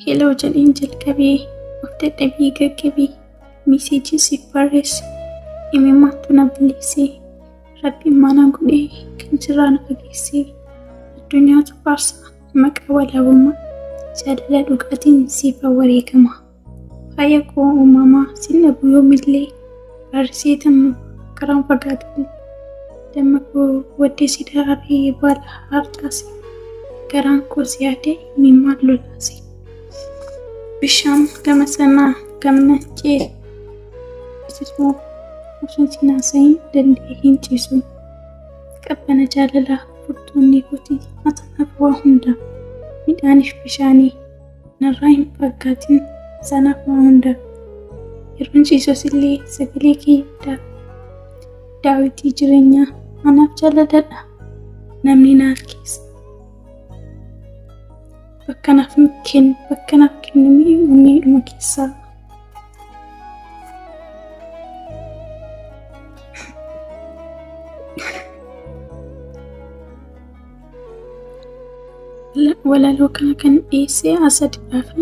Hello jedheen jalqabee of dadhabee gaggabee miseejii siif barreesse imimmaattu na balleessee rabbiin mana godhee kan jirraa na fageessee addunyaatu faarsaa maqaa walaabummaa jaalala dhugaatiin siif wareegama faaya koo uumamaa sin dhabu yoomillee barrisee tamnu karaan fagaatullee damma koo waddee si daraaree baala harcaase garaan koo si yaadee imimmaan lolaase. Bishaan gama sanaa gamna ceesisuu osoo si naasayin danda'ee hin ciisu. Qabbana jaalalaa furtuunni kooti matanaaf waa hunda midhaaniif bishaanii narraa hin fakkaatin sanaaf waa hunda. Yeroon ciisus illee sagalee kee daawitii jireenyaa anaaf jaaladha namni naaf keessa. Bakkanaaf kennamee onnee keessaa. Walaloo kana kan dhiyeesse Asadiidhaa fi